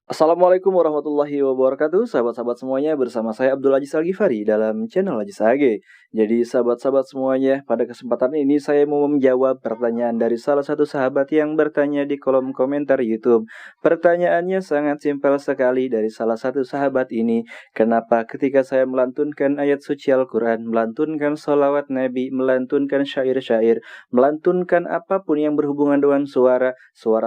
Assalamualaikum warahmatullahi wabarakatuh, sahabat-sahabat semuanya, bersama saya Abdul Aziz Al-Ghifari dalam channel Aziz AG. Jadi sahabat-sahabat semuanya, pada kesempatan ini saya mau menjawab pertanyaan dari salah satu sahabat yang bertanya di kolom komentar YouTube. Pertanyaannya sangat simpel sekali dari salah satu sahabat ini. Kenapa ketika saya melantunkan ayat suci Al-Quran, melantunkan sholawat Nabi, melantunkan syair-syair, melantunkan apapun yang berhubungan dengan suara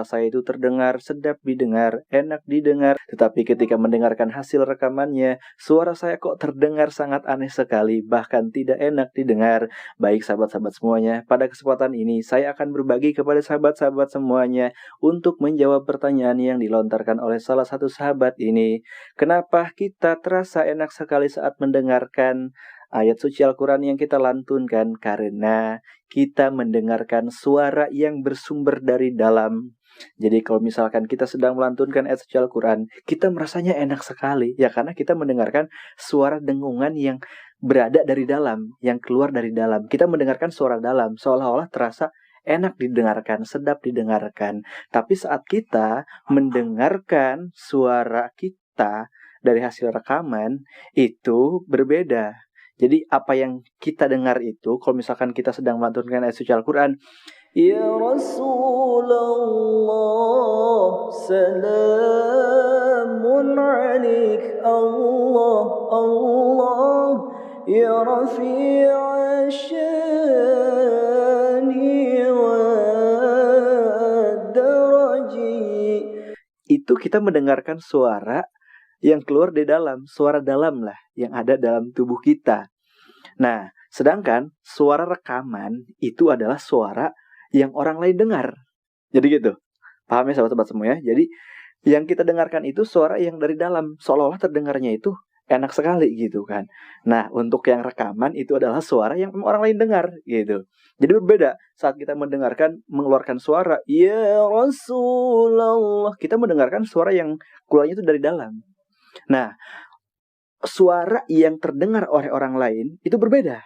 saya itu terdengar, sedap didengar, enak didengar, tetapi ketika mendengarkan hasil rekamannya, suara saya kok terdengar sangat aneh sekali, bahkan tidak enak didengar. Baik sahabat-sahabat semuanya, pada kesempatan ini saya akan berbagi kepada sahabat-sahabat semuanya untuk menjawab pertanyaan yang dilontarkan oleh salah satu sahabat ini. Kenapa kita terasa enak sekali saat mendengarkan ayat suci Al-Quran yang kita lantunkan? Karena kita mendengarkan suara yang bersumber dari dalam. Jadi kalau misalkan kita sedang melantunkan ayat suci Al-Quran, kita merasanya enak sekali. Ya karena kita mendengarkan suara dengungan yang berada dari dalam, yang keluar dari dalam. Kita mendengarkan suara dalam, seolah-olah terasa enak didengarkan, sedap didengarkan. Tapi saat kita mendengarkan suara kita dari hasil rekaman, itu berbeda. Jadi apa yang kita dengar itu, kalau misalkan kita sedang melantunkan ayat suci Al-Quran, Ya Rasulullah, salamun alaik, Allah, Allah, Ya Rafi'a syani wa daraji. Itu kita mendengarkan suara yang keluar dari dalam, suara dalam lah, yang ada dalam tubuh kita. Nah, sedangkan suara rekaman itu adalah suara yang orang lain dengar. Jadi gitu. Paham ya sahabat-sahabat semua ya? Jadi yang kita dengarkan itu suara yang dari dalam, seolah-olah terdengarnya itu enak sekali gitu kan. Nah, untuk yang rekaman itu adalah suara yang orang lain dengar gitu. Jadi berbeda saat kita mendengarkan mengeluarkan suara, Ya Rasulullah, kita mendengarkan suara yang keluarnya itu dari dalam. Nah, suara yang terdengar oleh orang lain itu berbeda.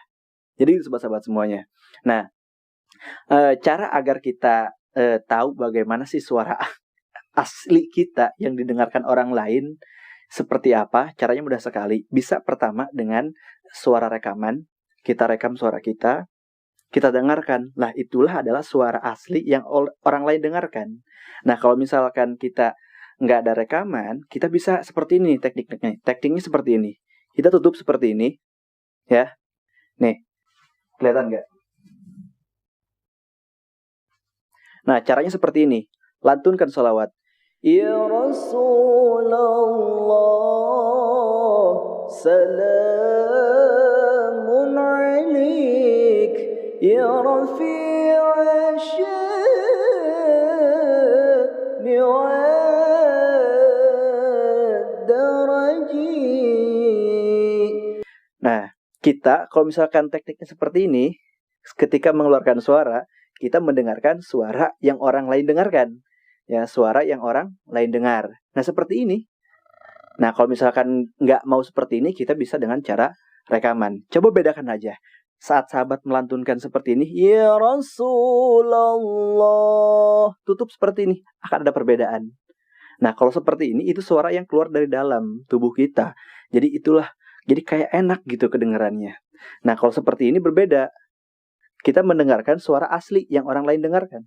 Jadi sahabat-sahabat semuanya. Nah, cara agar kita tahu bagaimana sih suara asli kita yang didengarkan orang lain seperti apa, caranya mudah sekali. Bisa pertama dengan suara rekaman. Kita rekam suara kita dengarkan. Nah, itulah adalah suara asli yang orang lain dengarkan. Nah, kalau misalkan kita nggak ada rekaman, kita bisa seperti ini tekniknya. Tekniknya seperti ini. Kita tutup seperti ini, ya. Nih, kelihatan nggak? Nah, caranya seperti ini. Lantunkan sholawat. Ya Rasulullah, salamun alaik, Ya Rafi'a syani wa daraji. Nah, kita kalau misalkan tekniknya seperti ini, ketika mengeluarkan suara, kita mendengarkan suara yang orang lain dengarkan. Ya, suara yang orang lain dengar. Nah, seperti ini. Nah, kalau misalkan nggak mau seperti ini, kita bisa dengan cara rekaman. Coba bedakan aja. Saat sahabat melantunkan seperti ini, Ya Rasulullah, tutup seperti ini, akan ada perbedaan. Nah, kalau seperti ini, itu suara yang keluar dari dalam tubuh kita. Jadi itulah, jadi kayak enak gitu kedengarannya. Nah, kalau seperti ini berbeda. Kita mendengarkan suara asli yang orang lain dengarkan.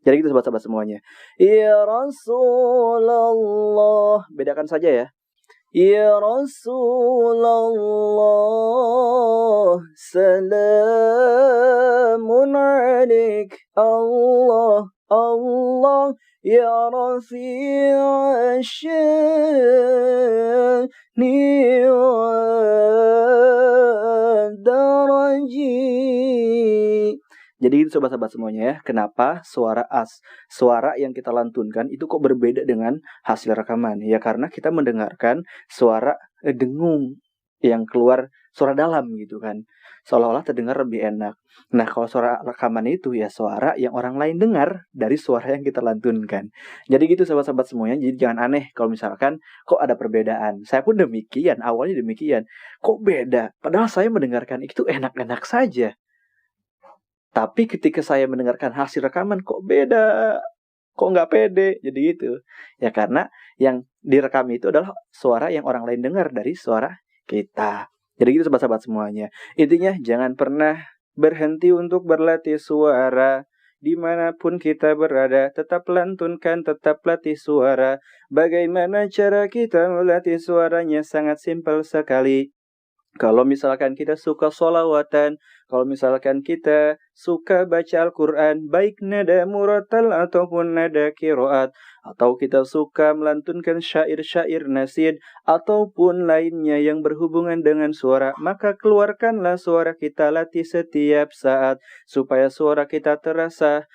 Jadi gitu sahabat-sahabat semuanya. Ya Rasulullah, bedakan saja ya. Ya Rasulullah, salamun alaik, Allah, Allah, Ya Rafi'a syani wa daraji. Jadi itu sobat-sobat semuanya ya, kenapa suara yang kita lantunkan itu kok berbeda dengan hasil rekaman? Ya karena kita mendengarkan suara dengung yang keluar, suara dalam gitu kan. Seolah-olah terdengar lebih enak. Nah, kalau suara rekaman itu ya suara yang orang lain dengar dari suara yang kita lantunkan. Jadi gitu sobat-sobat semuanya, jadi jangan aneh kalau misalkan kok ada perbedaan. Saya pun demikian, awalnya demikian. Kok beda? Padahal saya mendengarkan itu enak-enak saja. Tapi ketika saya mendengarkan hasil rekaman kok beda, kok nggak pede, jadi gitu. Ya karena yang direkam itu adalah suara yang orang lain dengar dari suara kita. Jadi gitu sahabat-sahabat semuanya. Intinya jangan pernah berhenti untuk berlatih suara. Dimanapun kita berada, tetap lantunkan, tetap latih suara. Bagaimana cara kita melatih suaranya? Sangat simpel sekali. Kalau misalkan kita suka sholawatan, kalau misalkan kita suka baca Al-Quran, baik nada murattal ataupun nada kiroat, atau kita suka melantunkan syair-syair nasyid, ataupun lainnya yang berhubungan dengan suara, maka keluarkanlah suara kita, latih setiap saat, supaya suara kita terasa,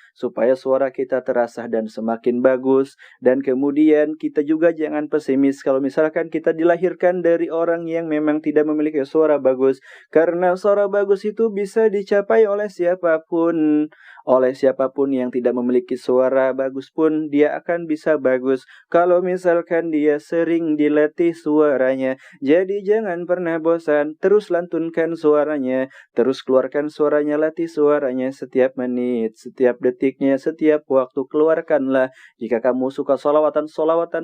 dan semakin bagus. Dan kemudian kita juga jangan pesimis kalau misalkan kita dilahirkan dari orang yang memang tidak memiliki suara bagus, karena suara bagus itu bisa dicapai oleh siapapun. Oleh siapapun yang tidak memiliki suara bagus pun dia akan bisa bagus kalau misalkan dia sering dilatih suaranya. Jadi jangan pernah bosan, terus lantunkan suaranya, terus keluarkan suaranya, latih suaranya setiap menit, setiap detiknya, setiap waktu. Keluarkanlah. Jika kamu suka solawatan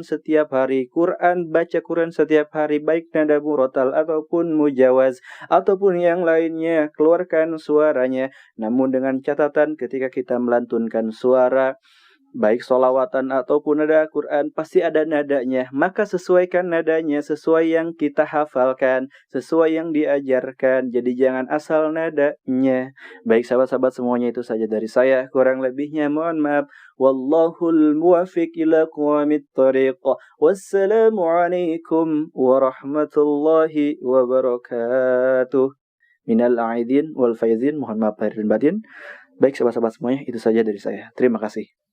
setiap hari, baca Quran setiap hari, baik nada murotal ataupun mujawaz ataupun yang lainnya, keluarkan suaranya. Namun dengan catatan, ketika kita melantunkan suara, baik solawatan ataupun nada Quran, pasti ada nadanya. Maka sesuaikan nadanya, sesuai yang kita hafalkan, sesuai yang diajarkan. Jadi jangan asal nadanya. Baik sahabat-sahabat semuanya, itu saja dari saya. Kurang lebihnya mohon maaf. Wallahul muwafiq ila aqwamit thariq. Wassalamualaikum warahmatullahi wabarakatuh. Minal aidin wal faizin, mohon maaf lahir dan batin. Baik sahabat-sahabat semuanya, itu saja dari saya. Terima kasih.